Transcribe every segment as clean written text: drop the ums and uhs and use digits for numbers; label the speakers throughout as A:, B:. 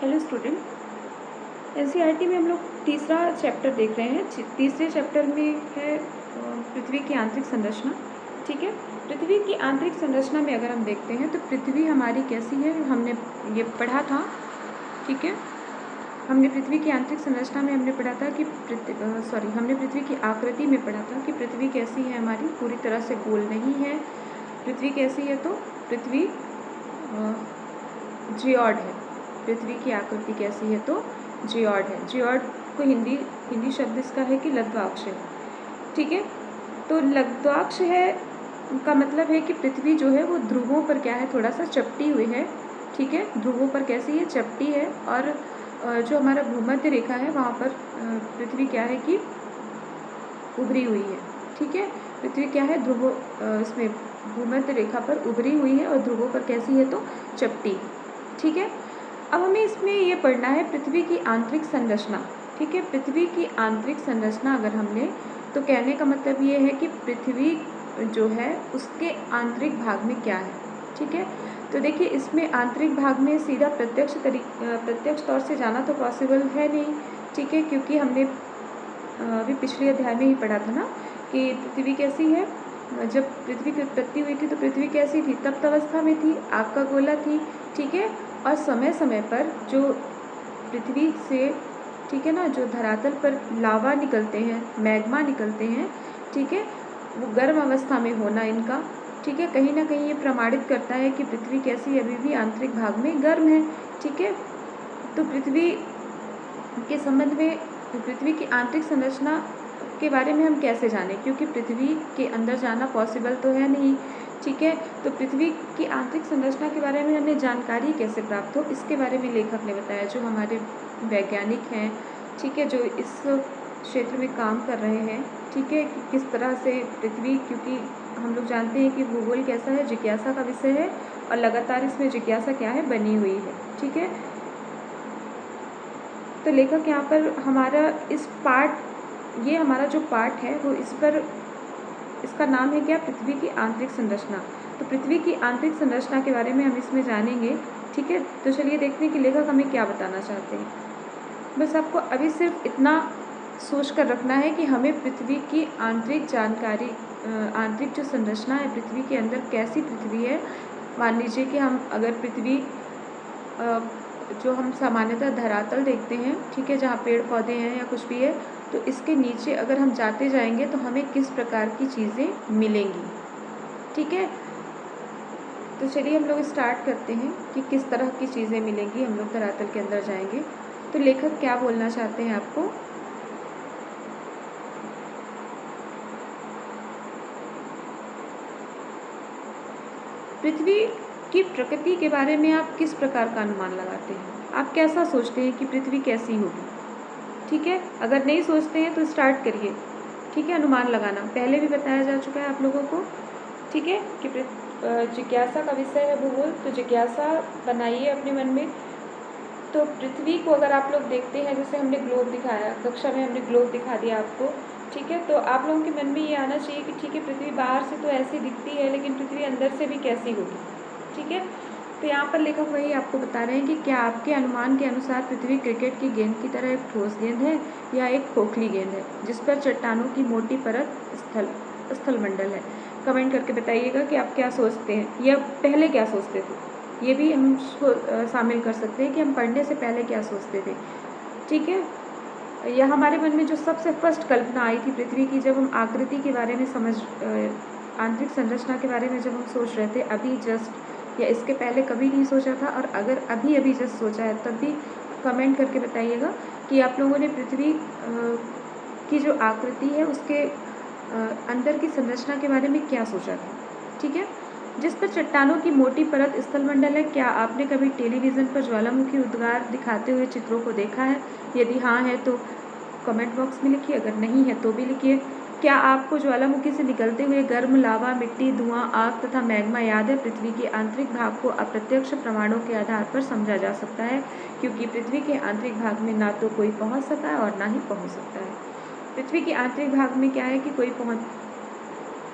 A: Hello student, NCERT में हम लोग तीसरा चैप्टर देख रहे हैं। तीसरे चैप्टर में है पृथ्वी की आंतरिक संरचना। ठीक है, पृथ्वी की आंतरिक संरचना में अगर हम देखते हैं तो पृथ्वी हमारी कैसी है, हमने ये पढ़ा था। ठीक है, हमने पृथ्वी की आंतरिक संरचना में हमने पढ़ा था कि हमने पृथ्वी की आकृति में पढ़ा था कि पृथ्वी कैसी है, हमारी पूरी तरह से गोल नहीं है। पृथ्वी कैसी है, तो पृथ्वी जियोड है। पृथ्वी की आकृति कैसी है, तो जियोड है। जियोड को हिंदी शब्द इसका है कि लब्ध्वाक्ष है। ठीक है, तो लब्ध्वाक्ष है का मतलब है कि पृथ्वी जो है वो ध्रुवों पर क्या है, थोड़ा सा चपटी हुई है। ठीक है, ध्रुवों पर कैसी है, चपटी है। और जो हमारा भूमध्य रेखा है वहाँ पर पृथ्वी क्या है कि उभरी हुई है। ठीक है, पृथ्वी क्या है, इसमें भूमध्य रेखा पर उभरी हुई है और ध्रुवों पर कैसी है, तो चपटी। ठीक है, अब हमें इसमें ये पढ़ना है पृथ्वी की आंतरिक संरचना। ठीक है, पृथ्वी की आंतरिक संरचना अगर हमने, तो कहने का मतलब ये है कि पृथ्वी जो है उसके आंतरिक भाग में क्या है। ठीक है, तो देखिए इसमें आंतरिक भाग में सीधा प्रत्यक्ष तौर से जाना तो पॉसिबल है नहीं। ठीक है, क्योंकि हमने अभी पिछले अध्याय में ही पढ़ा था ना कि पृथ्वी कैसी है। जब पृथ्वी की उत्पत्ति हुई थी तो पृथ्वी कैसी थी, तप्त अवस्था में थी, आग का गोला थी। ठीक है, और समय समय पर जो पृथ्वी से, ठीक है ना, जो धरातल पर लावा निकलते हैं, मैग्मा निकलते हैं, ठीक है, वो गर्म अवस्था में होना इनका, ठीक है, कहीं ना कहीं ये प्रमाणित करता है कि पृथ्वी कैसी अभी भी आंतरिक भाग में गर्म है। ठीक है, तो पृथ्वी के संबंध में, पृथ्वी की आंतरिक संरचना के बारे में हम कैसे जानें, क्योंकि पृथ्वी के अंदर जाना पॉसिबल तो है नहीं। ठीक है, तो पृथ्वी की आंतरिक संरचना के बारे में हमें जानकारी कैसे प्राप्त हो, इसके बारे में लेखक ने बताया, जो हमारे वैज्ञानिक हैं, ठीक है, जो इस क्षेत्र में काम कर रहे हैं। ठीक है, कि किस तरह से पृथ्वी, क्योंकि हम लोग जानते हैं कि भूगोल कैसा है, जिज्ञासा का विषय है और लगातार इसमें जिज्ञासा क्या है, बनी हुई है। ठीक है, तो लेखक यहाँ पर हमारा इस पार्ट, ये हमारा जो पार्ट है वो इस पर, इसका नाम है क्या, पृथ्वी की आंतरिक संरचना। तो पृथ्वी की आंतरिक संरचना के बारे में हम इसमें जानेंगे। ठीक है, तो चलिए देखते हैं कि लेखक हमें क्या बताना चाहते हैं। बस आपको अभी सिर्फ इतना सोच कर रखना है कि हमें पृथ्वी की आंतरिक जानकारी, आंतरिक जो संरचना है पृथ्वी के अंदर, कैसी पृथ्वी है। मान लीजिए कि हम अगर पृथ्वी जो हम सामान्यतः धरातल देखते हैं, ठीक है, जहाँ पेड़ पौधे हैं या कुछ भी है, तो इसके नीचे अगर हम जाते जाएंगे तो हमें किस प्रकार की चीज़ें मिलेंगी। ठीक है, तो चलिए हम लोग स्टार्ट करते हैं कि किस तरह की चीज़ें मिलेंगी, हम लोग धरातल के अंदर जाएंगे। तो लेखक क्या बोलना चाहते हैं आपको, पृथ्वी की प्रकृति के बारे में आप किस प्रकार का अनुमान लगाते हैं, आप कैसा सोचते हैं कि पृथ्वी कैसी होगी। ठीक है, अगर नहीं सोचते हैं तो स्टार्ट करिए। ठीक है, अनुमान लगाना पहले भी बताया जा चुका है आप लोगों को। ठीक है, कि जिज्ञासा का विषय है भूगोल, तो जिज्ञासा बनाइए अपने मन में। तो पृथ्वी को अगर आप लोग देखते हैं, जैसे हमने ग्लोब दिखाया, कक्षा में हमने ग्लोब दिखा दिया आपको। ठीक है, तो आप लोगों के मन में ये आना चाहिए कि ठीक है, पृथ्वी बाहर से तो ऐसी दिखती है, लेकिन पृथ्वी अंदर से भी कैसी होगी। ठीक है, तो यहाँ पर लेखक वही आपको बता रहे हैं कि क्या आपके अनुमान के अनुसार पृथ्वी क्रिकेट की गेंद की तरह एक ठोस गेंद है या एक खोखली गेंद है, जिस पर चट्टानों की मोटी परत स्थलमंडल है। कमेंट करके बताइएगा कि आप क्या सोचते हैं, या पहले क्या सोचते थे। ये भी हम शामिल कर सकते हैं कि हम पढ़ने से पहले क्या सोचते थे। ठीक है, या हमारे मन में जो सबसे फर्स्ट कल्पना आई थी पृथ्वी की, जब हम आकृति के बारे में आंतरिक संरचना के बारे में जब हम सोच रहे थे अभी जस्ट, या इसके पहले कभी नहीं सोचा था, और अगर अभी अभी जस्ट सोचा है तब भी कमेंट करके बताइएगा कि आप लोगों ने पृथ्वी की जो आकृति है उसके अंदर की संरचना के बारे में क्या सोचा था। ठीक है, जिस पर चट्टानों की मोटी परत स्थलमंडल है। क्या आपने कभी टेलीविज़न पर ज्वालामुखी उद्गार दिखाते हुए चित्रों को देखा है, यदि हाँ है तो कमेंट बॉक्स में लिखिए, अगर नहीं है तो भी लिखिए। क्या आपको ज्वालामुखी से निकलते हुए गर्म लावा, मिट्टी, धुआं, आग तथा मैग्मा याद है। पृथ्वी के आंतरिक भाग को अप्रत्यक्ष प्रमाणों के आधार पर समझा जा सकता है, क्योंकि पृथ्वी के आंतरिक भाग में ना तो कोई पहुंच सका है और ना ही पहुंच सकता है। पृथ्वी के आंतरिक भाग में क्या है कि कोई पहुंच,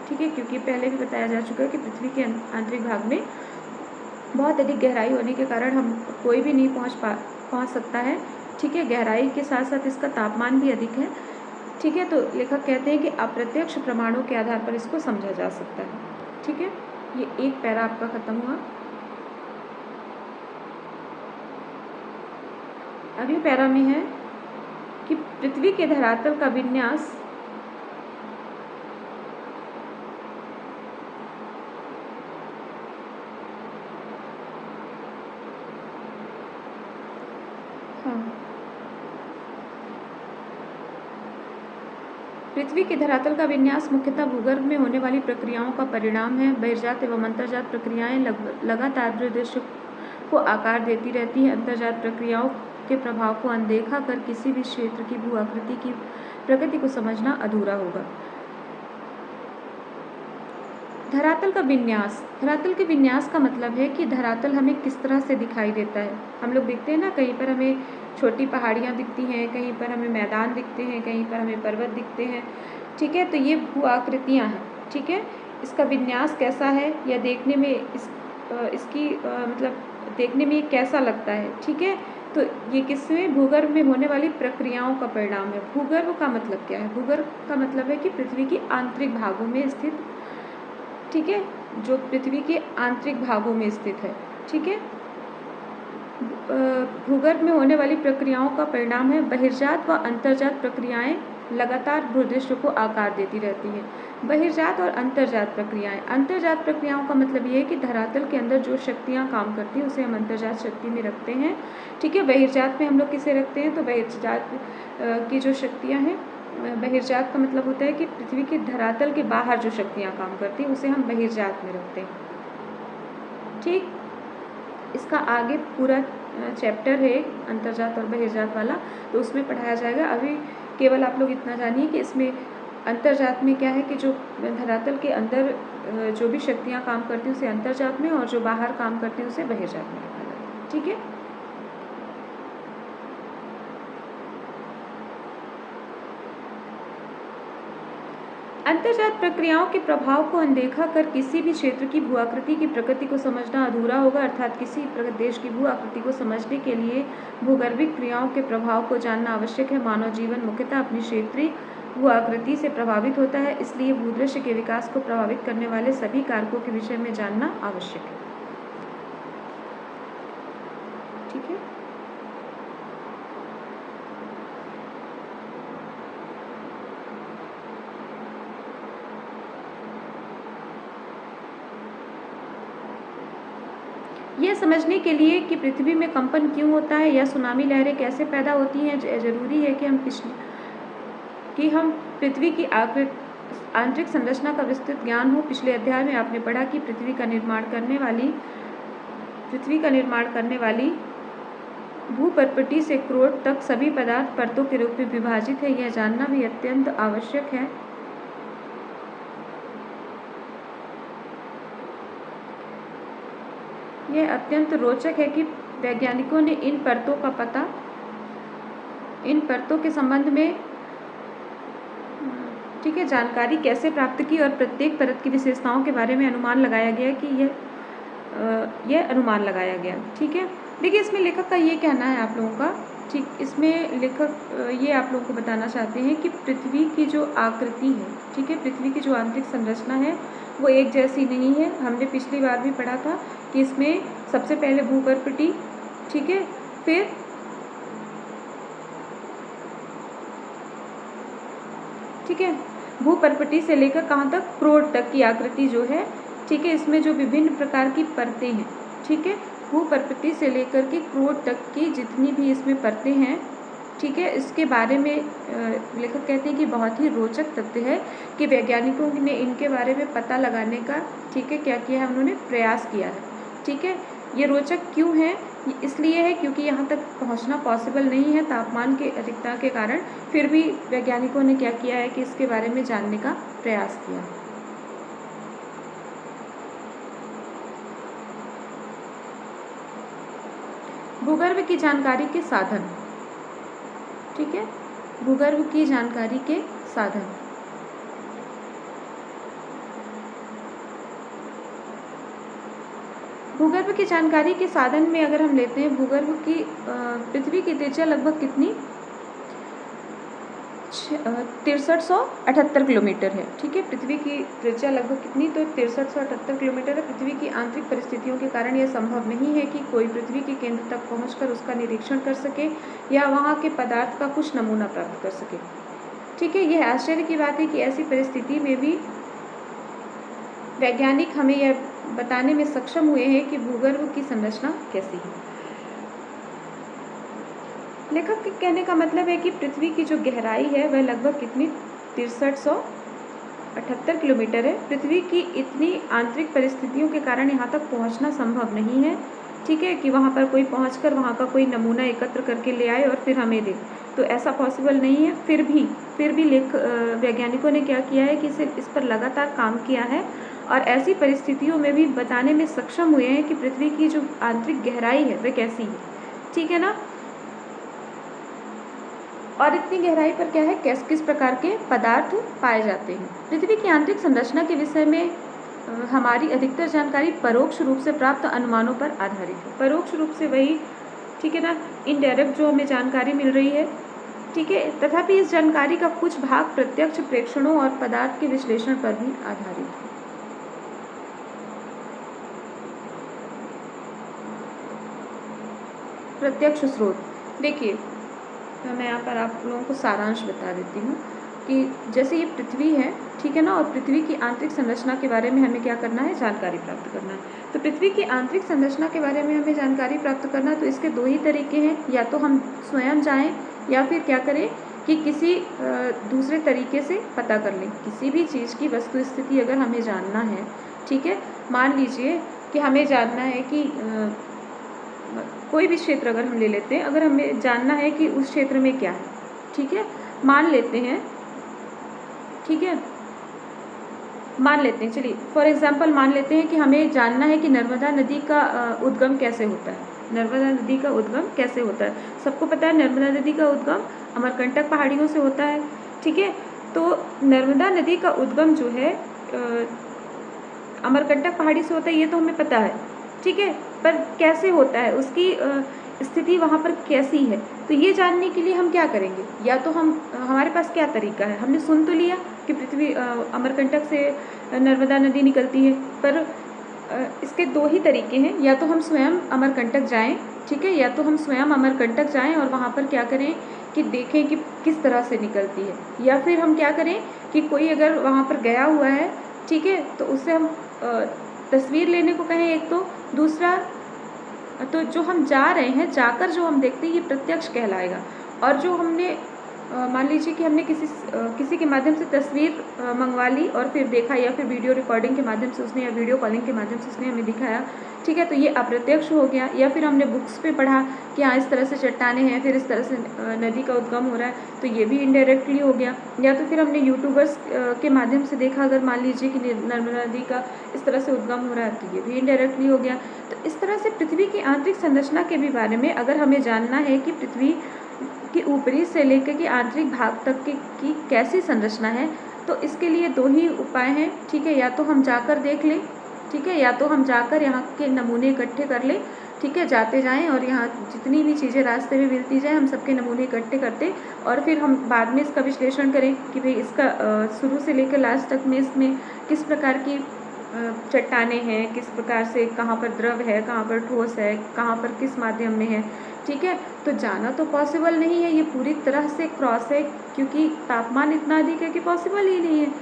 A: ठीक है, क्योंकि पहले भी बताया जा चुका है कि पृथ्वी के आंतरिक भाग में बहुत अधिक गहराई होने के कारण हम कोई भी नहीं पहुंच पहुंच सकता है। ठीक है, गहराई के साथ साथ इसका तापमान भी अधिक है। ठीक है, तो लेखक कहते हैं कि अप्रत्यक्ष प्रमाणों के आधार पर इसको समझा जा सकता है। ठीक है, ये एक पैरा आपका खत्म हुआ। अगले पैरा में है कि पृथ्वी के धरातल का विन्यास पृथ्वी के धरातल का विन्यास मुख्यतः भूगर्भ में होने वाली प्रक्रियाओं का परिणाम है। बहिर्जात एवं अंतर्जात प्रक्रियाएं लगातार भूदृश्य को आकार देती रहती हैं। अंतर्जात प्रक्रियाओं के प्रभाव को अनदेखा कर किसी भी क्षेत्र की भू आकृति की प्रकृति को समझना अधूरा होगा। धरातल का विन्यास, धरातल के विन्यास का मतलब है कि धरातल हमें किस तरह से दिखाई देता है। हम लोग देखते हैं ना, कहीं पर हमें छोटी पहाड़ियाँ दिखती हैं, कहीं पर हमें मैदान दिखते हैं, कहीं पर हमें पर्वत दिखते हैं। ठीक है, तो ये भू आकृतियाँ हैं। ठीक है, इसका विन्यास कैसा है या देखने में इसकी मतलब देखने में ये कैसा लगता है। ठीक है, तो ये किसमें, भूगर्भ में होने वाली प्रक्रियाओं का परिणाम है। भूगर्भ का मतलब क्या है? भूगर्भ का मतलब है कि पृथ्वी के आंतरिक भागों में स्थित, ठीक है, जो पृथ्वी के आंतरिक भागों में स्थित है। ठीक है, भूगर्भ में होने वाली प्रक्रियाओं का परिणाम है। बहिर्जात व अंतर्जात प्रक्रियाएं लगातार भूदृश्य को आकार देती रहती हैं। बहिर्जात और अंतर्जात प्रक्रियाएं, अंतर्जात प्रक्रियाओं का मतलब ये है कि धरातल के अंदर जो शक्तियां काम करती हैं उसे हम अंतर्जात शक्ति में रखते हैं। ठीक है, बहिर्जात में हम लोग किसे रखते हैं? तो बहिर्जात की जो शक्तियाँ हैं, बहिर्जात का मतलब होता है कि पृथ्वी के धरातल के बाहर जो शक्तियाँ काम करती हैं उसे हम बहिर्जात में रखते हैं। ठीक, इसका आगे पूरा चैप्टर है अंतर्जात और बहिर्जात वाला, तो उसमें पढ़ाया जाएगा। अभी केवल आप लोग इतना जानिए कि इसमें अंतर्जात में क्या है कि जो धरातल के अंदर जो भी शक्तियाँ काम करती हैं उसे अंतर्जात में, और जो बाहर काम करती हैं उसे बहिर्जात में रखा जाता है। ठीक है, अंतर्जात प्रक्रियाओं के प्रभाव को अनदेखा कर किसी भी क्षेत्र की भू आकृति की प्रकृति को समझना अधूरा होगा। अर्थात किसी देश की भू आकृति को समझने के लिए भूगर्भिक क्रियाओं के प्रभाव को जानना आवश्यक है। मानव जीवन मुख्यतः अपनी क्षेत्रीय भू आकृति से प्रभावित होता है, इसलिए भूदृश्य के विकास को प्रभावित करने वाले सभी कारकों के विषय में जानना आवश्यक है। ठीक है, यह समझने के लिए कि पृथ्वी में कंपन क्यों होता है या सुनामी लहरें कैसे पैदा होती हैं, जरूरी है कि हम पृथ्वी की आंतरिक संरचना का विस्तृत ज्ञान हो। पिछले अध्याय में आपने पढ़ा कि पृथ्वी का निर्माण करने वाली भूपर्पटी से क्रोट तक सभी पदार्थ परतों के रूप में विभाजित है। यह जानना भी अत्यंत आवश्यक है। यह अत्यंत रोचक है कि वैज्ञानिकों ने इन परतों के संबंध में, ठीक है, जानकारी कैसे प्राप्त की और प्रत्येक परत की विशेषताओं के बारे में अनुमान लगाया गया कि यह अनुमान लगाया गया। ठीक है, देखिए इसमें लेखक का ये कहना है आप लोगों का, ठीक, इसमें लेखक ये आप लोगों को बताना चाहते हैं कि पृथ्वी की जो आकृति है, ठीक है, पृथ्वी की जो आंतरिक संरचना है वो एक जैसी नहीं है। हमने पिछली बार भी पढ़ा था कि इसमें सबसे पहले भूपर्पटी, ठीक है, फिर ठीक है, भूपर्पटी से लेकर कहाँ तक, क्रोट तक की आकृति जो है, ठीक है, इसमें जो विभिन्न प्रकार की परतें हैं, ठीक है, भूपर्पटी से लेकर के क्रोट तक की जितनी भी इसमें परतें हैं, ठीक है, इसके बारे में लेखक कहते हैं कि बहुत ही रोचक तथ्य है कि वैज्ञानिकों ने इनके बारे में पता लगाने का, ठीक है, क्या किया है, उन्होंने प्रयास किया है। ठीक है, ये रोचक क्यों है? इसलिए है क्योंकि यहाँ तक पहुँचना पॉसिबल नहीं है तापमान के अधिकता के कारण, फिर भी वैज्ञानिकों ने क्या किया है कि इसके बारे में जानने का प्रयास किया। भूगर्भ की जानकारी के साधन, ठीक है, भूगर्भ की जानकारी के साधन, भूगर्भ की जानकारी के साधन में अगर हम लेते हैं भूगर्भ की पृथ्वी की त्रिज्या लगभग कितनी 6378 किलोमीटर है। ठीक है, पृथ्वी की त्रिज्या लगभग कितनी, तो 6378 किलोमीटर है। पृथ्वी की आंतरिक परिस्थितियों के कारण यह संभव नहीं है कि कोई पृथ्वी के केंद्र तक पहुंचकर उसका निरीक्षण कर सके या वहां के पदार्थ का कुछ नमूना प्राप्त कर सके। ठीक है, यह आश्चर्य की बात है कि ऐसी परिस्थिति में भी वैज्ञानिक हमें यह बताने में सक्षम हुए हैं कि भूगर्भ की संरचना कैसी है। लेखक के कहने का मतलब है कि पृथ्वी की जो गहराई है वह लगभग कितनी 6378 किलोमीटर है। पृथ्वी की इतनी आंतरिक परिस्थितियों के कारण यहाँ तक पहुँचना संभव नहीं है। ठीक है, कि वहाँ पर कोई पहुँचकर वहाँ का कोई नमूना एकत्र करके ले आए और फिर हमें दे, तो ऐसा पॉसिबल नहीं है। फिर भी वैज्ञानिकों ने क्या किया है कि इस पर लगातार काम किया है और ऐसी परिस्थितियों में भी बताने में सक्षम हुए हैं कि पृथ्वी की जो आंतरिक गहराई है वह कैसी है। ठीक है ना, और इतनी गहराई पर क्या है, किस प्रकार के पदार्थ पाए जाते हैं। पृथ्वी की आंतरिक संरचना के विषय में हमारी अधिकतर जानकारी परोक्ष रूप से प्राप्त अनुमानों पर आधारित है। परोक्ष रूप से वही, ठीक है ना, इनडायरेक्ट जो हमें जानकारी मिल रही है। ठीक है, तथापि इस जानकारी का कुछ भाग प्रत्यक्ष प्रेक्षणों और पदार्थ के विश्लेषण पर भी आधारित है। प्रत्यक्ष स्रोत, देखिए मैं यहाँ पर आप लोगों को सारांश बता देती हूँ कि जैसे ये पृथ्वी है, ठीक है ना, और पृथ्वी की आंतरिक संरचना के बारे में हमें क्या करना है, जानकारी प्राप्त करना है। तो पृथ्वी की आंतरिक संरचना के बारे में हमें जानकारी प्राप्त करना है, तो इसके दो ही तरीके हैं, या तो हम स्वयं जाएं या फिर क्या करें कि किसी दूसरे तरीके से पता कर लें। किसी भी चीज़ की वस्तु स्थिति अगर हमें जानना है, ठीक है, मान लीजिए कि हमें जानना है कि कोई भी क्षेत्र अगर हम ले लेते हैं, अगर हमें जानना है कि उस क्षेत्र में क्या है, ठीक है, मान लेते हैं, ठीक है, मान लेते हैं, चलिए फॉर एग्जांपल मान लेते हैं कि हमें जानना है कि नर्मदा नदी का उद्गम कैसे होता है। नर्मदा नदी का उद्गम कैसे होता है, सबको पता है नर्मदा नदी का उद्गम अमरकंटक पहाड़ियों से होता है। ठीक है, तो नर्मदा नदी का उद्गम जो है अमरकंटक पहाड़ी से होता है, ये तो हमें पता है। ठीक है, पर कैसे होता है, उसकी स्थिति वहाँ पर कैसी है, तो ये जानने के लिए हम क्या करेंगे, या तो हमारे पास क्या तरीका है, हमने सुन तो लिया कि पृथ्वी अमरकंटक से नर्मदा नदी निकलती है, पर इसके दो ही तरीके हैं, या तो हम स्वयं अमरकंटक जाएं, ठीक है, या तो हम स्वयं अमरकंटक जाएं और वहाँ पर क्या करें कि देखें कि किस तरह से निकलती है, या फिर हम क्या करें कि कोई अगर वहाँ पर गया हुआ है, ठीक है, तो उससे हम तस्वीर लेने को कहें एक, तो दूसरा तो जो हम जा रहे हैं, जाकर जो हम देखते हैं ये प्रत्यक्ष कहलाएगा। और जो हमने मान लीजिए कि हमने किसी के माध्यम से तस्वीर मंगवा ली और फिर देखा, या फिर वीडियो रिकॉर्डिंग के माध्यम से उसने, या वीडियो कॉलिंग के माध्यम से उसने हमें दिखाया, ठीक है, तो ये अप्रत्यक्ष हो गया। या फिर हमने बुक्स पे पढ़ा कि हाँ इस तरह से चट्टाने हैं, फिर इस तरह से नदी का उद्गम हो रहा है, तो ये भी इनडायरेक्टली हो गया। या तो फिर हमने यूट्यूबर्स के माध्यम से देखा, अगर मान लीजिए कि नर्मदा नदी का इस तरह से उद्गम हो रहा है, तो ये भी इनडायरेक्टली हो गया। तो इस तरह से पृथ्वी की आंतरिक संरचना के भी बारे में अगर हमें जानना है कि पृथ्वी कि ऊपरी से लेकर के आंतरिक भाग तक की कैसी संरचना है, तो इसके लिए दो ही उपाय हैं। ठीक है, या तो हम जाकर देख लें, ठीक है, या तो हम जाकर यहाँ के नमूने इकट्ठे कर लें। ठीक है, जाते जाएं और यहाँ जितनी भी चीज़ें रास्ते में मिलती जाएं, हम सबके नमूने इकट्ठे करते और फिर हम बाद में इसका विश्लेषण करें कि भाई इसका शुरू से लेकर लास्ट तक में इसमें किस प्रकार की चट्टाने हैं, किस प्रकार से, कहाँ पर द्रव है, कहाँ पर ठोस है, कहाँ पर किस माध्यम में है। ठीक है, तो जाना तो पॉसिबल नहीं है, ये पूरी तरह से क्रॉस है, क्योंकि तापमान इतना अधिक है कि पॉसिबल ही नहीं है।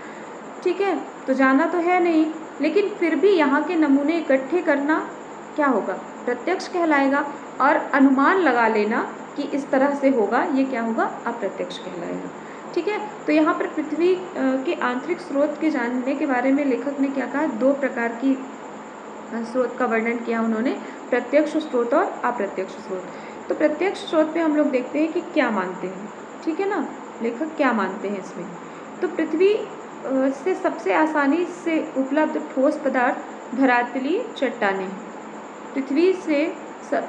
A: ठीक है, तो जाना तो है नहीं, लेकिन फिर भी यहाँ के नमूने इकट्ठे करना क्या होगा, प्रत्यक्ष कहलाएगा। और अनुमान लगा लेना कि इस तरह से होगा, ये क्या होगा, अप्रत्यक्ष कहलाएगा। ठीक है, तो यहाँ पर पृथ्वी के आंतरिक स्रोत के जानने के बारे में लेखक ने क्या कहा, दो प्रकार की स्रोत का वर्णन किया उन्होंने, प्रत्यक्ष स्रोत और अप्रत्यक्ष स्रोत। तो प्रत्यक्ष स्रोत पे हम लोग देखते हैं कि क्या मानते हैं। ठीक है ना, लेखक क्या मानते हैं इसमें। तो पृथ्वी से सबसे आसानी से उपलब्ध ठोस पदार्थ धरातलीय चट्टानें। पृथ्वी से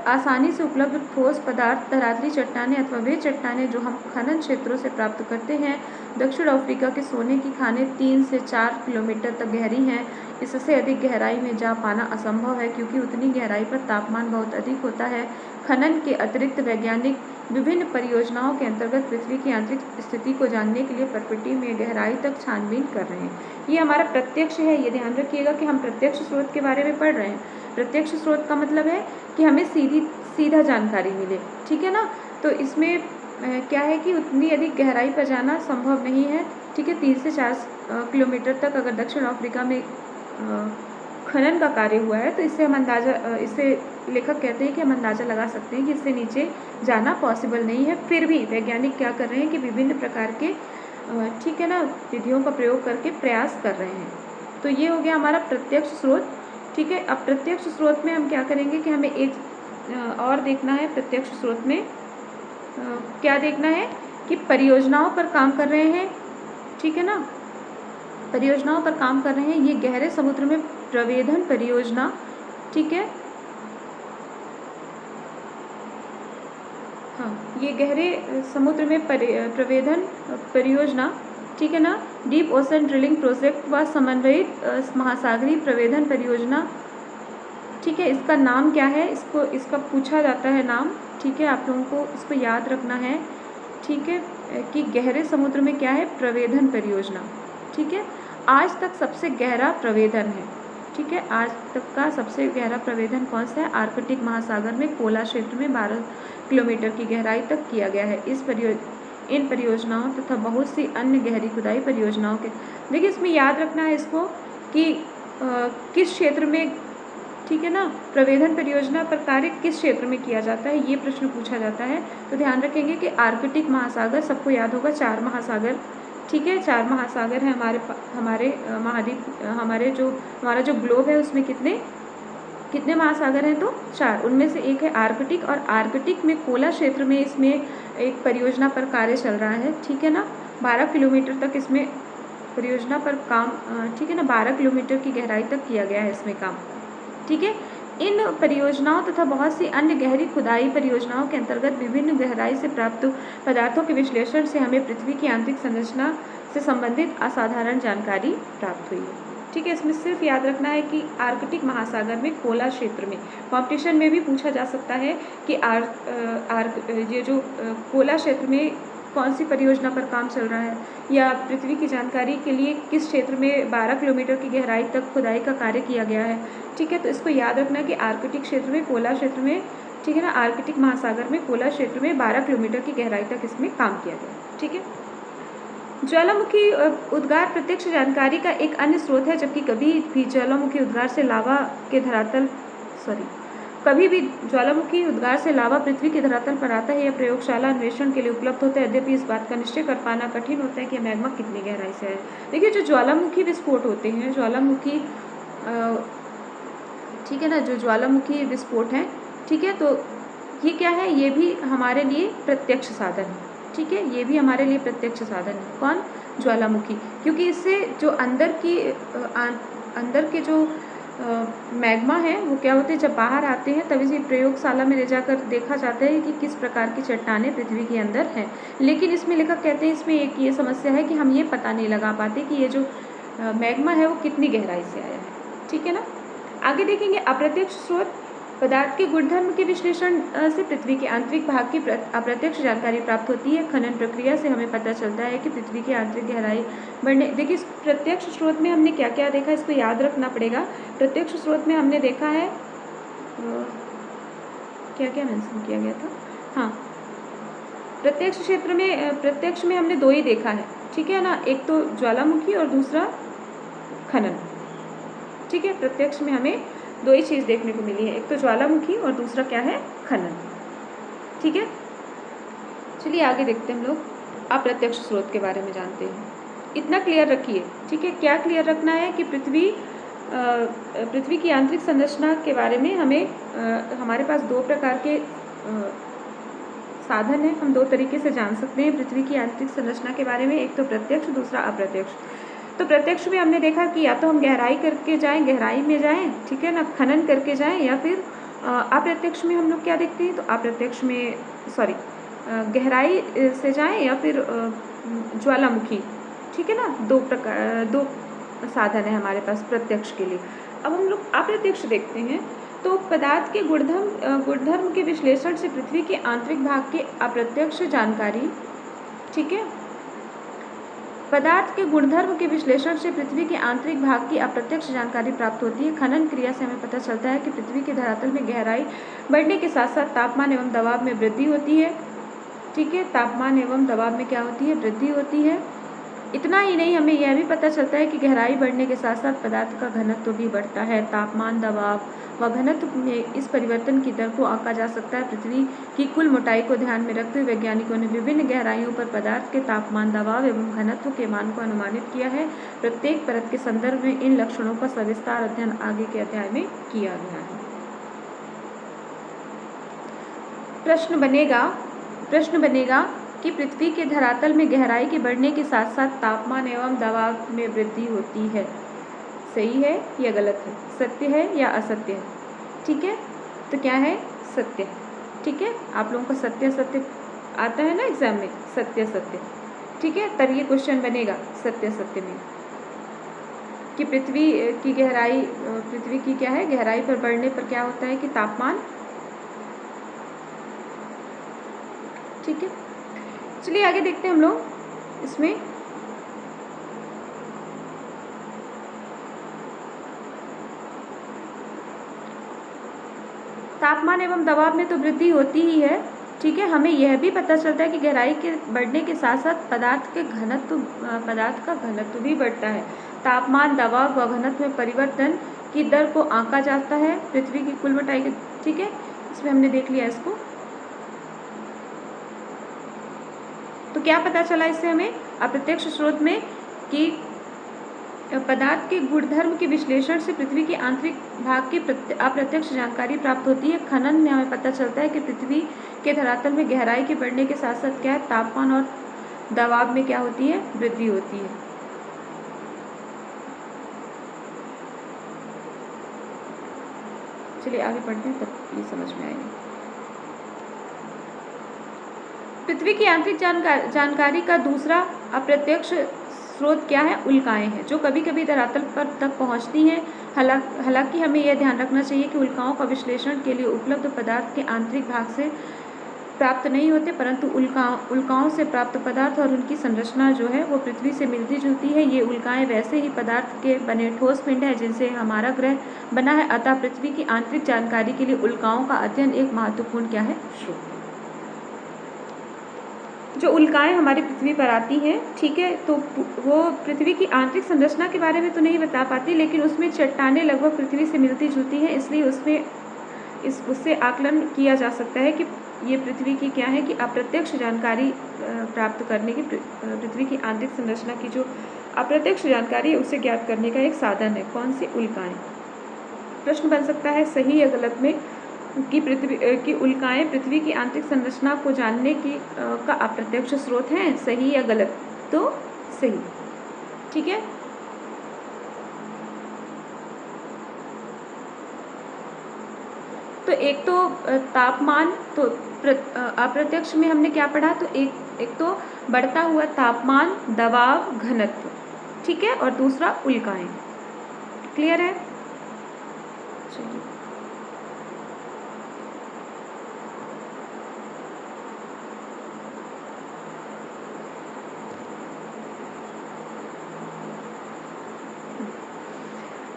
A: आसानी से उपलब्ध ठोस पदार्थ धरातलीय चट्टानें अथवा वे चट्टानें जो हम खनन क्षेत्रों से प्राप्त करते हैं, दक्षिण अफ्रीका के सोने की खानें 3 से 4 किलोमीटर तक गहरी हैं। इससे अधिक गहराई में जा पाना असंभव है क्योंकि उतनी गहराई पर तापमान बहुत अधिक होता है। खनन के अतिरिक्त वैज्ञानिक विभिन्न परियोजनाओं के अंतर्गत पृथ्वी की आंतरिक स्थिति को जानने के लिए प्रकृति में गहराई तक छानबीन कर रहे हैं। ये हमारा प्रत्यक्ष है, ये ध्यान रखिएगा कि हम प्रत्यक्ष स्रोत के बारे में पढ़ रहे हैं। प्रत्यक्ष स्रोत का मतलब है कि हमें सीधा जानकारी मिले, ठीक है ना। तो इसमें क्या है कि उतनी अधिक गहराई पर जाना संभव नहीं है, ठीक है। 3 से 4 किलोमीटर तक अगर दक्षिण अफ्रीका में खनन का कार्य हुआ है तो इससे लेखक कहते हैं कि हम अंदाज़ा लगा सकते हैं कि इससे नीचे जाना पॉसिबल नहीं है। फिर भी वैज्ञानिक क्या कर रहे हैं कि विभिन्न प्रकार के ठीक है ना विधियों का प्रयोग करके प्रयास कर रहे हैं। तो ये हो गया हमारा प्रत्यक्ष स्रोत, ठीक है। अब प्रत्यक्ष स्रोत में हम क्या करेंगे कि हमें एक और देखना है। प्रत्यक्ष स्रोत में क्या देखना है कि परियोजनाओं पर काम कर रहे हैं, ठीक है ना, परियोजनाओं पर काम कर रहे हैं। ये गहरे समुद्र में प्रवेधन परियोजना, ठीक है, हाँ, ये गहरे समुद्र में प्रवेधन परियोजना, ठीक है ना, डीप ओशन ड्रिलिंग प्रोजेक्ट व समन्वयित महासागरीय प्रवेधन परियोजना, ठीक है। इसका नाम क्या है, इसका पूछा जाता है नाम, ठीक है। आप लोगों को इसको याद रखना है, ठीक है, कि गहरे समुद्र में क्या है, प्रवेधन परियोजना, ठीक है। आज तक सबसे गहरा प्रवेधन है, ठीक है। आज तक का सबसे गहरा प्रवेधन कौन सा है? आर्कटिक महासागर में कोला क्षेत्र में 12 किलोमीटर की गहराई तक किया गया है। इन परियोजनाओं तथा बहुत सी अन्य गहरी खुदाई परियोजनाओं के, देखिए इसमें याद रखना है इसको कि किस क्षेत्र में, ठीक है ना, प्रवेधन परियोजना पर कार्य किस क्षेत्र में किया जाता है, ये प्रश्न पूछा जाता है। तो ध्यान रखेंगे कि आर्कटिक महासागर, सबको याद होगा 4 महासागर, ठीक है, 4 महासागर हैं हमारे महाद्वीप, हमारा जो ग्लोब है उसमें कितने महासागर हैं? तो 4। उनमें से एक है आर्कटिक, और आर्कटिक में कोला क्षेत्र में इसमें एक परियोजना पर कार्य चल रहा है, ठीक है ना। 12 किलोमीटर तक इसमें परियोजना पर काम, ठीक है ना, 12 किलोमीटर की गहराई तक किया गया है इसमें काम, ठीक है। इन परियोजनाओं तथा बहुत सी अन्य गहरी खुदाई परियोजनाओं के अंतर्गत विभिन्न गहराई से प्राप्त पदार्थों के विश्लेषण से हमें पृथ्वी की आंतरिक संरचना से संबंधित असाधारण जानकारी प्राप्त हुई है, ठीक है। इसमें सिर्फ याद रखना है कि आर्कटिक महासागर में कोला क्षेत्र में, कॉम्पिटिशन में भी पूछा जा सकता है कि ये जो कोला क्षेत्र में कौन सी परियोजना पर काम चल रहा है, या पृथ्वी की जानकारी के लिए किस क्षेत्र में 12 किलोमीटर की गहराई तक खुदाई का कार्य किया गया है, ठीक है। तो इसको याद रखना कि आर्कटिक क्षेत्र में, कोला क्षेत्र में, ठीक है ना, आर्कटिक महासागर में कोला क्षेत्र में 12 किलोमीटर की गहराई तक इसमें काम किया गया, ठीक है। ज्वालामुखी उद्गार प्रत्यक्ष जानकारी का एक अन्य स्रोत है, जबकि कभी भी ज्वालामुखी उद्गार से लावा पृथ्वी के धरातल पर आता है या प्रयोगशाला अन्वेषण के लिए उपलब्ध होता है। यद्यपि इस बात का निश्चय कर पाना कठिन होता है कि मैग्मा कितनी गहराई से है। देखिए जो ज्वालामुखी विस्फोट होते हैं, ठीक है ना, जो ज्वालामुखी विस्फोट हैं, ठीक है, तो ये क्या है, ये भी हमारे लिए प्रत्यक्ष साधन है, ठीक है, ये भी हमारे लिए प्रत्यक्ष साधन है। कौन? ज्वालामुखी, क्योंकि इससे जो अंदर के जो मैग्मा है वो क्या होते हैं, जब बाहर आते हैं तब इसी प्रयोगशाला में ले जाकर देखा जाता है कि किस प्रकार की चट्टानें पृथ्वी के अंदर हैं। लेकिन इसमें लेखक कहते हैं इसमें एक ये समस्या है कि हम ये पता नहीं लगा पाते कि ये जो मैग्मा है वो कितनी गहराई से आया है, ठीक है ना। आगे देखेंगे अप्रत्यक्ष स्रोत। पदार्थ के गुणधर्म के विश्लेषण से पृथ्वी के आंतरिक भाग की अप्रत्यक्ष जानकारी प्राप्त होती है। खनन प्रक्रिया से हमें पता चलता है कि पृथ्वी की आंतरिक गहराई बढ़ने, देखिए प्रत्यक्ष स्रोत में हमने क्या क्या देखा, इसको याद रखना पड़ेगा। प्रत्यक्ष स्रोत में हमने देखा है क्या क्या मेंशन किया गया था, हाँ, प्रत्यक्ष में हमने 2 ही देखा है, ठीक है ना, एक तो ज्वालामुखी और दूसरा खनन, ठीक है। प्रत्यक्ष में हमें 2 ही चीज़ देखने को मिली है, एक तो ज्वालामुखी और दूसरा क्या है, खनन, ठीक है। चलिए आगे देखते हैं हम लोग अप्रत्यक्ष स्रोत के बारे में जानते हैं। इतना क्लियर रखिए, ठीक है, क्या क्लियर रखना है कि पृथ्वी की आंतरिक संरचना के बारे में हमें हमारे पास 2 प्रकार के साधन हैं, हम 2 तरीके से जान सकते हैं पृथ्वी की आंतरिक संरचना के बारे में, एक तो प्रत्यक्ष, दूसरा अप्रत्यक्ष। तो प्रत्यक्ष में हमने देखा कि या तो हम गहराई में जाएं, ठीक है ना, खनन करके जाएं, या फिर अप्रत्यक्ष में हम लोग क्या देखते हैं, तो अप्रत्यक्ष में गहराई से जाएं या फिर ज्वालामुखी, ठीक है ना। दो साधन है हमारे पास प्रत्यक्ष के लिए। अब हम लोग अप्रत्यक्ष देखते हैं। तो पदार्थ के गुणधर्म के विश्लेषण से पृथ्वी के आंतरिक भाग की अप्रत्यक्ष जानकारी, ठीक है। पदार्थ के गुणधर्म के विश्लेषण से पृथ्वी के आंतरिक भाग की अप्रत्यक्ष जानकारी प्राप्त होती है। खनन क्रिया से हमें पता चलता है कि पृथ्वी के धरातल में गहराई बढ़ने के साथ साथ तापमान एवं दबाव में वृद्धि होती है, ठीक है। तापमान एवं दबाव में क्या होती है? वृद्धि होती है। इतना ही नहीं, हमें यह भी पता चलता है कि गहराई बढ़ने के साथ साथ पदार्थ का घनत्व भी बढ़ता है। तापमान, दबाव व घनत्व में इस परिवर्तन की दर को आंका जा सकता है। पृथ्वी की कुल मोटाई को ध्यान में रखते हुए वैज्ञानिकों ने विभिन्न गहराइयों पर पदार्थ के तापमान, दबाव एवं घनत्व के मान को अनुमानित किया है। प्रत्येक परत के संदर्भ में इन लक्षणों का सविस्तार अध्ययन आगे के अध्याय में किया गया है। प्रश्न बनेगा कि पृथ्वी के धरातल में गहराई के बढ़ने के साथ साथ तापमान एवं दबाव में वृद्धि होती है। सही है या गलत है? सत्य है या असत्य है? ठीक है, तो क्या है? सत्य है, ठीक है। आप लोगों को सत्य सत्य आता है ना एग्जाम में, सत्य सत्य, ठीक है। तब ये क्वेश्चन बनेगा सत्य सत्य में कि पृथ्वी की क्या है? गहराई पर बढ़ने पर क्या होता है कि तापमान, ठीक है। चलिए आगे देखते हैं हम लोग इसमें। तापमान एवं दबाव में तो वृद्धि होती ही है, ठीक है। हमें यह भी पता चलता है कि गहराई के बढ़ने के साथ साथ पदार्थ का घनत्व भी बढ़ता है। तापमान, दबाव व घनत्व में परिवर्तन की दर को आंका जाता है पृथ्वी की कुल मोटाई के, ठीक है। इसमें हमने देख लिया इसको। तो क्या पता चला इससे हमें अप्रत्यक्ष स्रोत में कि पदार्थ के गुणधर्म के विश्लेषण से पृथ्वी के आंतरिक भाग की अप्रत्यक्ष जानकारी प्राप्त होती है। खनन में हमें पता चलता है कि पृथ्वी के धरातल में गहराई के बढ़ने के साथ साथ क्या है? तापमान और दबाव में क्या होती है? वृद्धि होती है। चलिए आगे पढ़ते हैं, तब ये समझ में आएगी। पृथ्वी की आंतरिक जानकारी का दूसरा अप्रत्यक्ष स्रोत क्या है? उल्काएं हैं, जो कभी कभी धरातल पर तक पहुंचती हैं। हालांकि हमें यह ध्यान रखना चाहिए कि उल्काओं का विश्लेषण के लिए उपलब्ध पदार्थ के आंतरिक भाग से प्राप्त नहीं होते, परंतु उल्काओं से प्राप्त पदार्थ और उनकी संरचना जो है वो पृथ्वी से मिलती जुलती है। ये उल्काएं वैसे ही पदार्थ के बने ठोस पिंड है जिनसे हमारा ग्रह बना है। अतः पृथ्वी की आंतरिक जानकारी के लिए उल्काओं का अध्ययन एक महत्वपूर्ण क्या है? स्रोत। जो उल्काएं हमारी पृथ्वी पर आती हैं, ठीक है, तो वो पृथ्वी की आंतरिक संरचना के बारे में तो नहीं बता पाती, लेकिन उसमें चट्टानें लगभग पृथ्वी से मिलती जुलती हैं, इसलिए उससे आकलन किया जा सकता है कि ये पृथ्वी की क्या है कि अप्रत्यक्ष जानकारी प्राप्त करने की, पृथ्वी की आंतरिक संरचना की जो अप्रत्यक्ष जानकारी है उसे ज्ञात करने का एक साधन है। कौन सी? उल्काएं। प्रश्न बन सकता है सही या गलत में कि उल्काएं पृथ्वी की आंतरिक संरचना को जानने का अप्रत्यक्ष स्रोत हैं। सही या गलत? तो सही, ठीक है। तो एक तो तापमान, तो अप्रत्यक्ष में हमने क्या पढ़ा? तो एक तो बढ़ता हुआ तापमान, दबाव, घनत्व, ठीक है, और दूसरा उल्काएं। क्लियर है? चलिए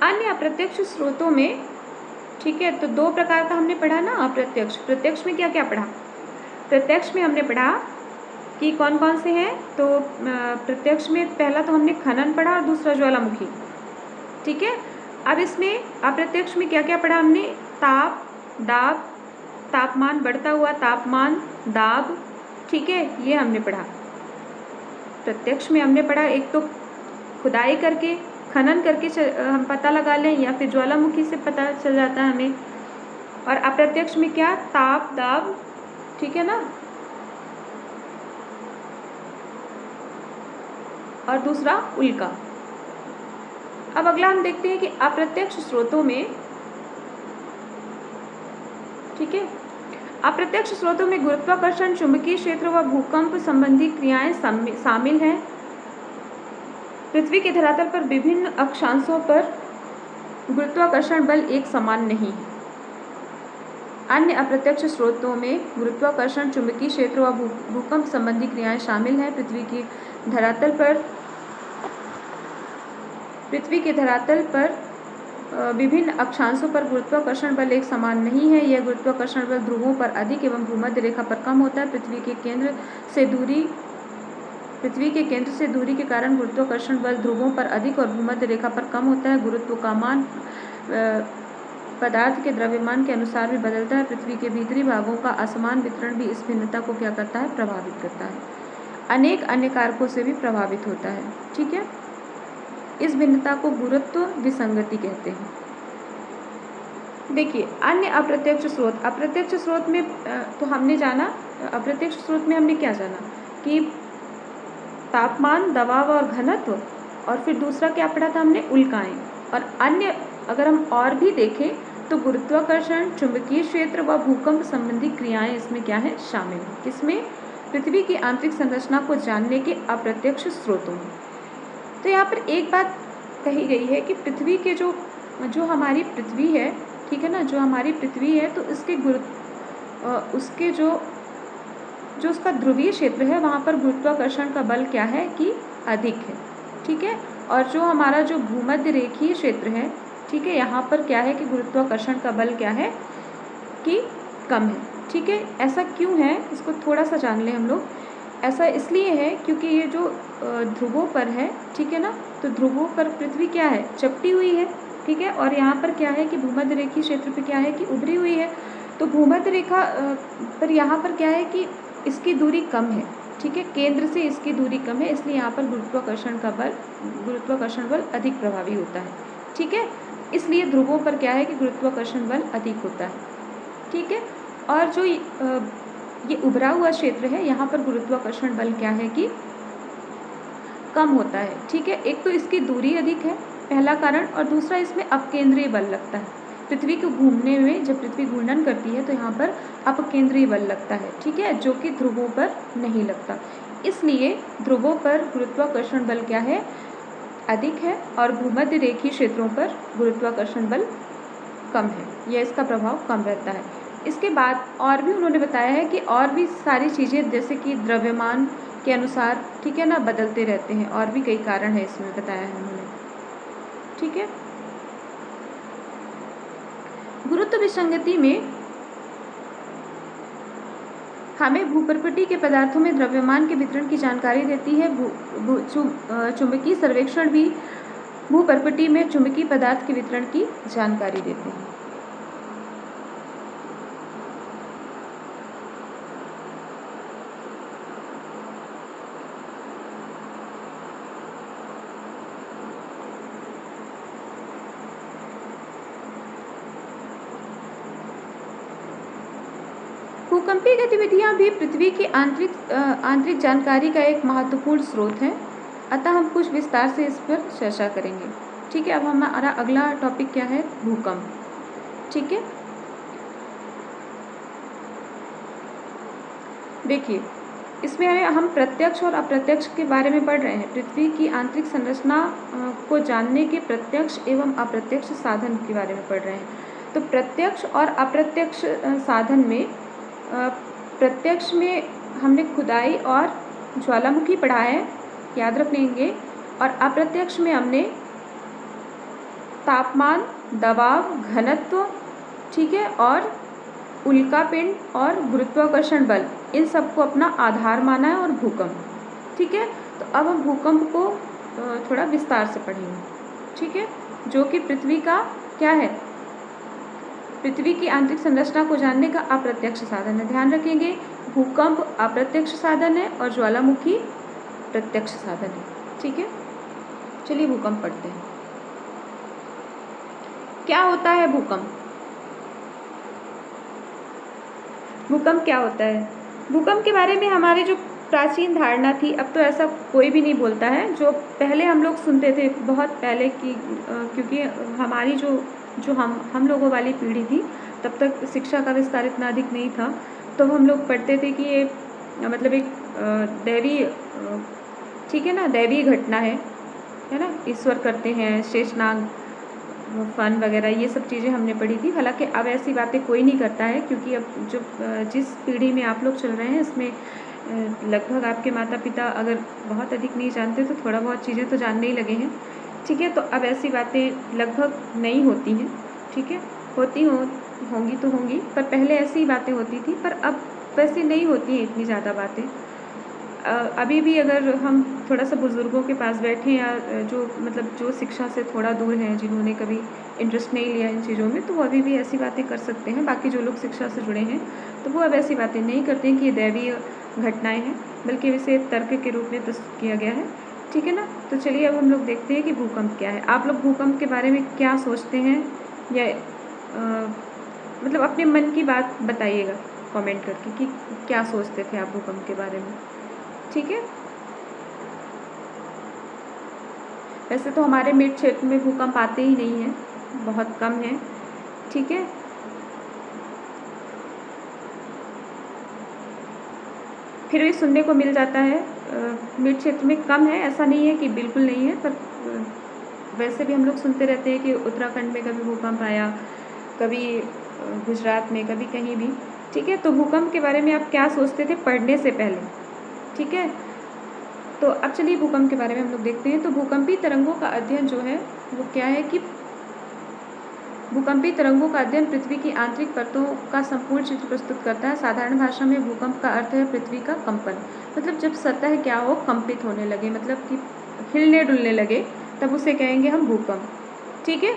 A: अन्य अप्रत्यक्ष स्रोतों में, ठीक है, तो दो प्रकार का हमने पढ़ा ना अप्रत्यक्ष। प्रत्यक्ष में क्या क्या पढ़ा? प्रत्यक्ष में हमने पढ़ा कि कौन कौन से हैं। तो प्रत्यक्ष में पहला तो हमने खनन पढ़ा और दूसरा ज्वालामुखी, ठीक है। अब इसमें अप्रत्यक्ष में क्या क्या पढ़ा हमने? ताप, दाब, तापमान, बढ़ता हुआ तापमान, दाब, ठीक है, ये हमने पढ़ा। प्रत्यक्ष में हमने पढ़ा एक तो खुदाई करके, खनन करके हम पता लगा लें, या फिर ज्वालामुखी से पता चल जाता है हमें। और अप्रत्यक्ष में क्या? ताप, दाब, ठीक है ना, और दूसरा उल्का। अब अगला हम देखते हैं कि अप्रत्यक्ष स्रोतों में, ठीक है, अप्रत्यक्ष स्रोतों में गुरुत्वाकर्षण, चुंबकीय क्षेत्र व भूकंप संबंधी क्रियाएं शामिल हैं। पृथ्वी के धरातल पर विभिन्न अक्षांशों पर गुरुत्वाकर्षण बल एक समान नहीं है। अन्य अप्रत्यक्ष स्रोतों में गुरुत्वाकर्षण, चुंबकीय क्षेत्र व भूकंप संबंधी क्रियाएं शामिल हैं। पृथ्वी के धरातल पर विभिन्न अक्षांशों पर गुरुत्वाकर्षण बल एक समान नहीं है। यह गुरुत्वाकर्षण बल ध्रुवों पर अधिक एवं भूमध्य रेखा पर कम होता है। पृथ्वी के केंद्र से दूरी के कारण गुरुत्वाकर्षण बल ध्रुवों पर अधिक और भूमध्य रेखा पर कम होता है। गुरुत्व का मान पदार्थ के द्रव्यमान के अनुसार भी बदलता है। पृथ्वी के भीतरी भागों का असमान वितरण भी इस भिन्नता को क्या करता है? प्रभावित करता है। अनेक अन्य कारकों से भी प्रभावित होता है। ठीक है, इस भिन्नता को गुरुत्व विसंगति कहते हैं। देखिए, अन्य अप्रत्यक्ष स्रोत में तो हमने जाना, अप्रत्यक्ष स्रोत में हमने क्या जाना कि तापमान, दबाव और घनत्व, और फिर दूसरा क्या पढ़ा था हमने? उल्काएं। और अन्य अगर हम और भी देखें तो गुरुत्वाकर्षण, चुंबकीय क्षेत्र व भूकंप संबंधी क्रियाएं इसमें क्या है? शामिल हैं। किसमें? पृथ्वी की आंतरिक संरचना को जानने के अप्रत्यक्ष स्रोतों में। तो यहाँ पर एक बात कही गई है कि पृथ्वी के जो हमारी पृथ्वी है, ठीक है ना, जो हमारी पृथ्वी है, तो उसके जो उसका ध्रुवीय क्षेत्र है वहाँ पर गुरुत्वाकर्षण का बल क्या है कि अधिक है। ठीक है, और जो हमारा जो भूमध्य रेखीय क्षेत्र है, ठीक है, यहाँ पर क्या है कि गुरुत्वाकर्षण का बल क्या है कि कम है। ठीक है, ऐसा क्यों है इसको थोड़ा सा जान लें हम लोग। ऐसा इसलिए है क्योंकि ये जो ध्रुवों पर है, ठीक है ना, तो ध्रुवों पर पृथ्वी क्या है? चपटी हुई है। ठीक है, और यहाँ पर क्या है कि भूमध्य रेखीय क्षेत्र पे क्या है कि उभरी हुई है। तो भूमध्य रेखा पर यहाँ पर क्या है कि इसकी दूरी कम है। ठीक है, केंद्र से इसकी दूरी कम है, इसलिए यहाँ पर गुरुत्वाकर्षण बल अधिक प्रभावी होता है। ठीक है, इसलिए ध्रुवों पर क्या है कि गुरुत्वाकर्षण बल अधिक होता है। ठीक है, और जो ये उभरा हुआ क्षेत्र है, यहाँ पर गुरुत्वाकर्षण बल क्या है कि कम होता है। ठीक है, एक तो इसकी दूरी अधिक है, पहला कारण, और दूसरा इसमें अपकेंद्रीय बल लगता है। पृथ्वी को घूमने में जब पृथ्वी घूर्णन करती है तो यहाँ पर अपकेंद्रीय बल लगता है। ठीक है, जो कि ध्रुवों पर नहीं लगता। इसलिए ध्रुवों पर गुरुत्वाकर्षण बल क्या है? अधिक है, और भूमध्य रेखीय क्षेत्रों पर गुरुत्वाकर्षण बल कम है, यह इसका प्रभाव कम रहता है। इसके बाद और भी उन्होंने बताया है कि और भी सारी चीज़ें जैसे कि द्रव्यमान के अनुसार, ठीक है ना, बदलते रहते हैं, और भी कई कारण है इसमें बताया है उन्होंने। ठीक है, गुरुत्व विसंगति में हमें भूपर्पटी के पदार्थों में द्रव्यमान के वितरण की जानकारी देती है। चुंबकीय सर्वेक्षण भी भूपर्पटी में चुंबकीय पदार्थ के वितरण की जानकारी देते हैं। भूकंपीय गतिविधियां भी पृथ्वी की आंतरिक जानकारी का एक महत्वपूर्ण स्रोत है, अतः हम कुछ विस्तार से इस पर चर्चा करेंगे। ठीक है, अब हमारा अगला टॉपिक क्या है? भूकंप। ठीक है, देखिए, इसमें हम प्रत्यक्ष और अप्रत्यक्ष के बारे में पढ़ रहे हैं। पृथ्वी की आंतरिक संरचना को जानने के प्रत्यक्ष एवं अप्रत्यक्ष साधन के बारे में पढ़ रहे हैं। तो प्रत्यक्ष और अप्रत्यक्ष साधन में प्रत्यक्ष में हमने खुदाई और ज्वालामुखी पढ़ा है, याद रख लेंगे, और अप्रत्यक्ष में हमने तापमान, दबाव, घनत्व, ठीक है, और उल्कापिंड और गुरुत्वाकर्षण बल, इन सबको अपना आधार माना है, और भूकंप। ठीक है, तो अब हम भूकंप को थोड़ा विस्तार से पढ़ेंगे। ठीक है, जो कि पृथ्वी का क्या है? पृथ्वी की आंतरिक संरचना को जानने का अप्रत्यक्ष साधन है। ध्यान रखेंगे, भूकंप अप्रत्यक्ष साधन है और ज्वालामुखी प्रत्यक्ष साधन है। ठीक है, चलिए भूकंप पढ़ते हैं। क्या होता है भूकंप? भूकंप क्या होता है? भूकंप के बारे में हमारे जो प्राचीन धारणा थी, अब तो ऐसा कोई भी नहीं बोलता है। जो पहले हम लोग सुनते थे बहुत पहले की, क्योंकि हमारी जो हम लोगों वाली पीढ़ी थी, तब तक शिक्षा का विस्तार इतना अधिक नहीं था, तो हम लोग पढ़ते थे कि ये मतलब एक दैवीय ठीक है ना, दैवीय घटना है ना, ईश्वर करते हैं, शेषनाग फन वगैरह ये सब चीज़ें हमने पढ़ी थी। हालांकि अब ऐसी बातें कोई नहीं करता है, क्योंकि अब जो जिस पीढ़ी में आप लोग चल रहे हैं इसमें लगभग आपके माता पिता अगर बहुत अधिक नहीं जानते तो थोड़ा बहुत चीज़ें तो जानने ही लगे हैं, ठीक है। तो अब ऐसी बातें लगभग नहीं होती हैं, ठीक है, होंगी तो होंगी, पर पहले ऐसी ही बातें होती थी, पर अब वैसे नहीं होती हैं इतनी ज़्यादा बातें। अभी भी अगर हम थोड़ा सा बुज़ुर्गों के पास बैठें या जो मतलब जो शिक्षा से थोड़ा दूर हैं, जिन्होंने कभी इंटरेस्ट नहीं लिया इन चीज़ों में, तो वो अभी भी ऐसी बातें कर सकते हैं। बाकी जो लोग शिक्षा से जुड़े हैं तो वो अब ऐसी बातें नहीं करते हैं कि ये दैवीय घटनाएं हैं, बल्कि इसे तर्क के रूप में प्रस्तुत किया गया है, ठीक है ना। तो चलिए अब हम लोग देखते हैं कि भूकंप क्या है। आप लोग भूकंप के बारे में क्या सोचते हैं, या मतलब अपने मन की बात बताइएगा कमेंट करके कि क्या सोचते थे आप भूकंप के बारे में, ठीक है। वैसे तो हमारे मेट क्षेत्र में भूकंप आते ही नहीं हैं, बहुत कम हैं, ठीक है। फिर भी सुनने को मिल जाता है, मेट क्षेत्र में कम है, ऐसा नहीं है कि बिल्कुल नहीं है, पर वैसे भी हम लोग सुनते रहते हैं कि उत्तराखंड में कभी भूकंप आया, कभी गुजरात में, कभी कहीं भी, ठीक है। तो भूकंप के बारे में आप क्या सोचते थे पढ़ने से पहले, ठीक है। तो अब चलिए भूकंप के बारे में हम लोग देखते हैं। तो भूकंपीय तरंगों का अध्ययन जो है वो क्या है कि भूकंपीय तरंगों का अध्ययन पृथ्वी की आंतरिक परतों का संपूर्ण चित्र प्रस्तुत करता है। साधारण भाषा में भूकंप का अर्थ है पृथ्वी का कंपन, मतलब जब सतह क्या हो, कंपित होने लगे, मतलब कि हिलने डुलने लगे, तब उसे कहेंगे हम भूकंप, ठीक है।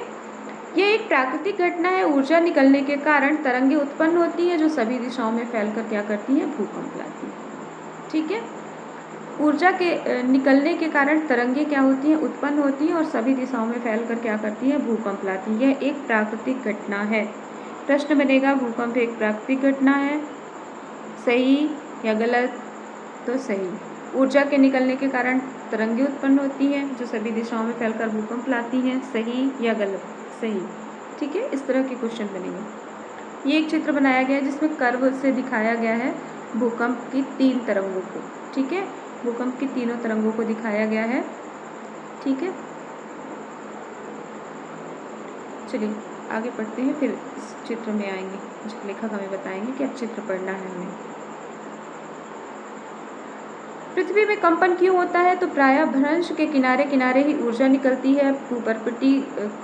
A: यह एक प्राकृतिक घटना है, ऊर्जा निकलने के कारण तरंगें उत्पन्न होती हैं जो सभी दिशाओं में फैलकर क्या करती हैं, भूकंप लाती हैं, ठीक है। ऊर्जा के निकलने के कारण तरंगें क्या होती हैं, उत्पन्न होती हैं और सभी दिशाओं में फैलकर क्या करती हैं, भूकंप लाती हैं। यह एक प्राकृतिक घटना है। प्रश्न बनेगा भूकंप एक प्राकृतिक घटना है, सही या गलत? तो सही। ऊर्जा के निकलने के कारण तरंगें उत्पन्न होती हैं जो सभी दिशाओं में फैलकर भूकंप लाती हैं, सही या गलत? सही, ठीक है। इस तरह के क्वेश्चन बनेंगे। ये एक चित्र बनाया गया है जिसमें कर्व से दिखाया गया है भूकंप की 3 तरंगों को, ठीक है। भूकंप की तीनों तरंगों को दिखाया गया है, ठीक है। चलिए आगे पढ़ते हैं, फिर इस चित्र में आएंगे, लेखक हमें बताएंगे कि अब चित्र पढ़ना है हमें। पृथ्वी में कंपन क्यों होता है? तो प्रायः भ्रंश के किनारे किनारे ही ऊर्जा निकलती है। भूपर्पटी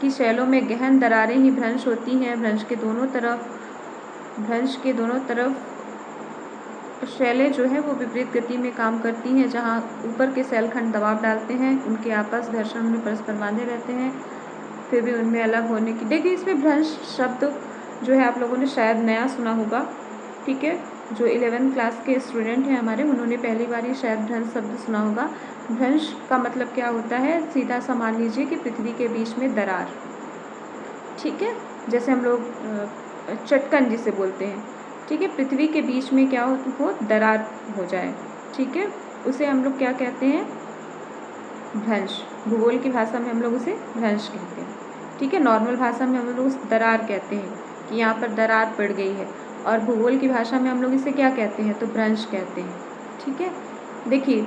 A: की शैलों में गहन दरारें ही भ्रंश होती हैं। भ्रंश के दोनों तरफ शैलें जो है वो विपरीत गति में काम करती हैं। जहाँ ऊपर के शैलखंड दबाव डालते हैं, उनके आपस घर्षण में परस्पर बांधे रहते हैं, फिर भी उनमें अलग होने की, देखिए इसमें भ्रंश शब्द जो है आप लोगों ने शायद नया सुना होगा, ठीक है। जो 11th क्लास के स्टूडेंट हैं हमारे, उन्होंने पहली बार ही शायद भ्रंश शब्द सुना होगा। भ्रंश का मतलब क्या होता है? सीधा सा मान लीजिए कि पृथ्वी के बीच में दरार, ठीक है, जैसे हम लोग चटकन जिसे बोलते हैं, ठीक है। पृथ्वी के बीच में क्या हो, दरार हो जाए, ठीक है, उसे हम लोग क्या कहते हैं? भ्रंश। भूगोल की भाषा में हम लोग उसे भ्रंश कहते हैं, ठीक है। नॉर्मल भाषा में हम लोग उस दरार कहते हैं कि यहाँ पर दरार पड़ गई है, और भूगोल की भाषा में हम लोग इसे क्या कहते हैं? तो भ्रंश कहते हैं, ठीक है। देखिए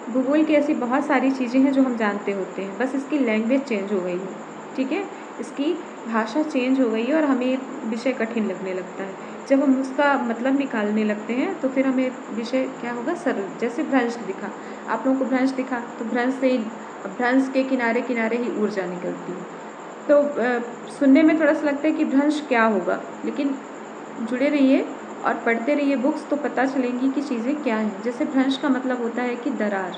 A: भूगोल की ऐसी बहुत सारी चीज़ें हैं जो हम जानते होते हैं, बस इसकी लैंग्वेज चेंज हो गई है, ठीक है, इसकी भाषा चेंज हो गई है और हमें विषय कठिन लगने लगता है। जब हम उसका मतलब निकालने लगते हैं तो फिर हमें विषय क्या होगा? सरल। जैसे भ्रंश दिखा, आप लोगों को भ्रंश दिखा, तो भ्रंश के किनारे किनारे ही ऊर्जा निकलती है। तो सुनने में थोड़ा सा लगता है कि भ्रंश क्या होगा, लेकिन जुड़े रहिए और पढ़ते रहिए बुक्स, तो पता चलेंगी कि चीज़ें क्या हैं। जैसे भ्रंश का मतलब होता है कि दरार,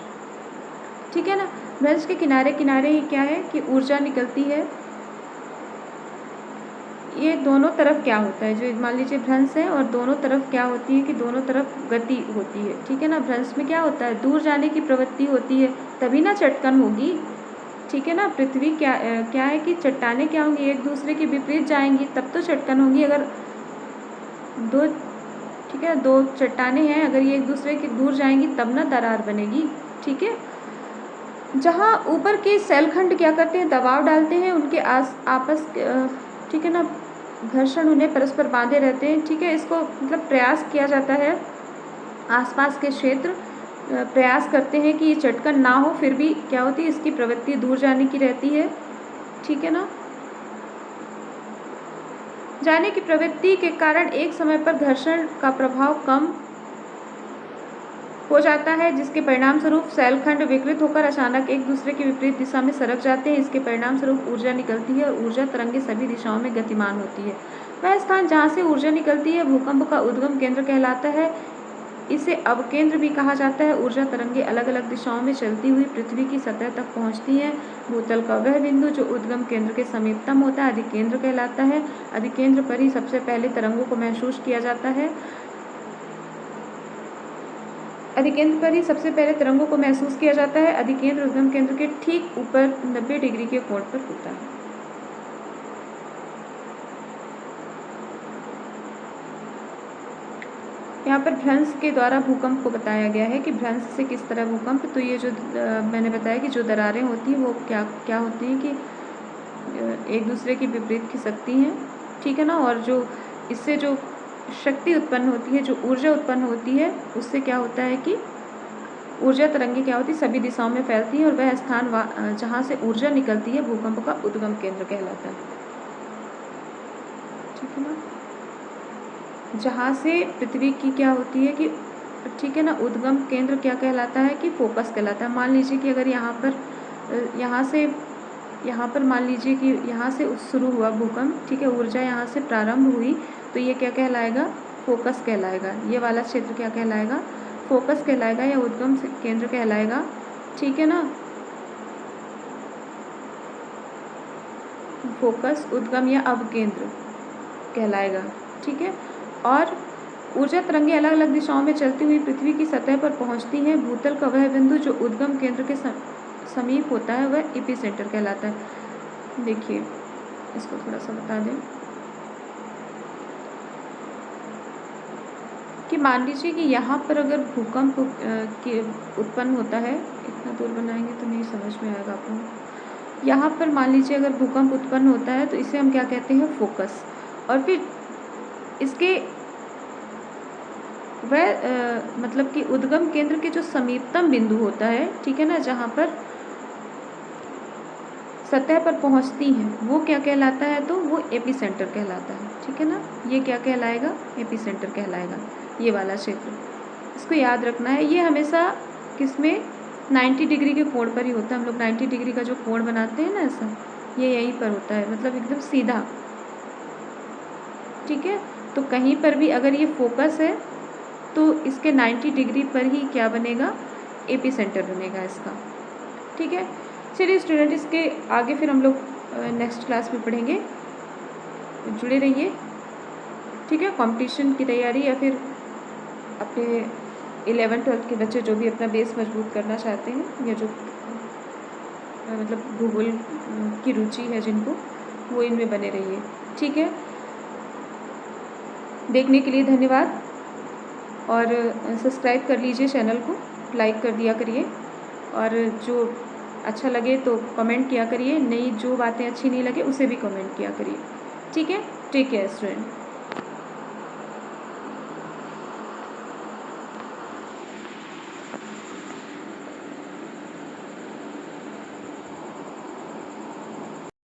A: ठीक है ना। भ्रंश के किनारे किनारे ही क्या है कि ऊर्जा निकलती है। ये दोनों तरफ क्या होता है? जो मान लीजिए भ्रंश है और दोनों तरफ क्या होती है कि दोनों तरफ गति होती है, ठीक है ना। भ्रंश में क्या होता है? दूर जाने की प्रवृत्ति होती है, तभी ना चटकन होगी, ठीक है ना। पृथ्वी क्या है कि चट्टानें क्या होंगी? एक दूसरे के विपरीत जाएंगी तब तो चटकन होगी। अगर दो चट्टानें हैं, अगर ये एक दूसरे के दूर जाएंगी तब ना दरार बनेगी, ठीक है। जहाँ ऊपर के शैलखंड क्या करते हैं? दबाव डालते हैं उनके आपस, ठीक है ना, घर्षण उन्हें परस्पर बांधे रहते हैं, ठीक है। इसको मतलब प्रयास किया जाता है, आसपास के क्षेत्र प्रयास करते हैं कि ये चटकन ना हो, फिर भी क्या होती है, इसकी प्रवृत्ति दूर जाने की रहती है, ठीक है ना। जाने की प्रवृत्ति के कारण एक समय पर घर्षण का प्रभाव कम हो जाता है, जिसके परिणाम स्वरूप शैलखंड विकृत होकर अचानक एक दूसरे के विपरीत दिशा में सरक जाते हैं। इसके परिणाम स्वरूप ऊर्जा निकलती है और ऊर्जा तरंगें सभी दिशाओं में गतिमान होती है। वह स्थान जहाँ से ऊर्जा निकलती है भूकंप का उद्गम केंद्र कहलाता है। इसे अवकेंद्र भी कहा जाता है। ऊर्जा तरंगें अलग अलग दिशाओं में चलती हुई पृथ्वी की सतह तक पहुँचती हैं। भूतल का वह बिंदु जो उद्गम केंद्र के समीपतम होता है अधिकेंद्र कहलाता है। अधिकेंद्र पर ही सबसे पहले तरंगों को महसूस किया जाता है। अधिकेंद्र पर ही सबसे पहले तरंगों को महसूस किया जाता है। अधिकेंद्र उद्गम केंद्र के ठीक ऊपर 90 डिग्री के कोण पर होता है। यहाँ पर भ्रंश के द्वारा भूकंप को बताया गया है कि भ्रंश से किस तरह भूकंप, तो ये जो मैंने बताया कि जो दरारें होती हैं वो क्या होती हैं कि एक दूसरे के विपरीत खिसकती हैं, ठीक है ना। और जो इससे जो शक्ति उत्पन्न होती है, जो ऊर्जा उत्पन्न होती है, उससे क्या होता है कि ऊर्जा तरंगें क्या होती है सभी दिशाओं में फैलती हैं और वह स्थान जहाँ से ऊर्जा निकलती है भूकंप का उद्गम केंद्र कहलाता है, ठीक है ना। जहाँ से पृथ्वी की क्या होती है कि, ठीक है ना, उद्गम केंद्र क्या कहलाता है कि फोकस कहलाता है। मान लीजिए कि अगर यहाँ पर मान लीजिए कि यहाँ से शुरू हुआ भूकंप, ठीक है, ऊर्जा यहाँ से प्रारंभ हुई, तो ये क्या कहलाएगा, फोकस कहलाएगा। ये वाला क्षेत्र क्या कहलाएगा, फोकस कहलाएगा या उद्गम केंद्र कहलाएगा, ठीक है ना। फोकस, उद्गम या अवकेंद्र कहलाएगा, ठीक है। और ऊर्जा तरंगें अलग अलग दिशाओं में चलती हुई पृथ्वी की सतह पर पहुंचती हैं। भूतल का वह बिंदु जो उद्गम केंद्र के समीप होता है वह एपिसेंटर कहलाता है। देखिए इसको थोड़ा सा बता दें कि मान लीजिए कि यहाँ पर अगर भूकंप उत्पन्न होता है, इतना दूर बनाएंगे तो नहीं समझ में आएगा आपको। यहाँ पर मान लीजिए अगर भूकंप उत्पन्न होता है तो इसे हम क्या कहते हैं, फोकस। और फिर इसके वह मतलब कि उद्गम केंद्र के जो समीपतम बिंदु होता है, ठीक है ना, जहाँ पर सतह पर पहुँचती हैं वो क्या कहलाता है, तो वो एपिसेंटर कहलाता है, ठीक है ना। ये क्या कहलाएगा, एपिसेंटर कहलाएगा, ये वाला क्षेत्र। इसको याद रखना है। ये हमेशा किसमें, 90 डिग्री के कोण पर ही होता है। हम लोग 90 डिग्री का जो कोण बनाते हैं ना ऐसा, ये यहीं पर होता है, मतलब एकदम सीधा, ठीक है। तो कहीं पर भी अगर ये फोकस है तो इसके 90 डिग्री पर ही क्या बनेगा, एपिसेंटर बनेगा इसका, ठीक है। चलिए स्टूडेंट, इसके आगे फिर हम लोग नेक्स्ट क्लास में पढ़ेंगे, जुड़े रहिए, ठीक है। कंपटीशन की तैयारी या फिर अपने 11th-12th के बच्चे जो भी अपना बेस मजबूत करना चाहते हैं या जो मतलब भूगोल की रुचि है जिनको, वो इनमें बने रहिए, ठीक है। देखने के लिए धन्यवाद और सब्सक्राइब कर लीजिए चैनल को, लाइक कर दिया करिए और जो अच्छा लगे तो कमेंट किया करिए, नहीं जो बातें अच्छी नहीं लगे उसे भी कमेंट किया करिए, ठीक है। Take care student.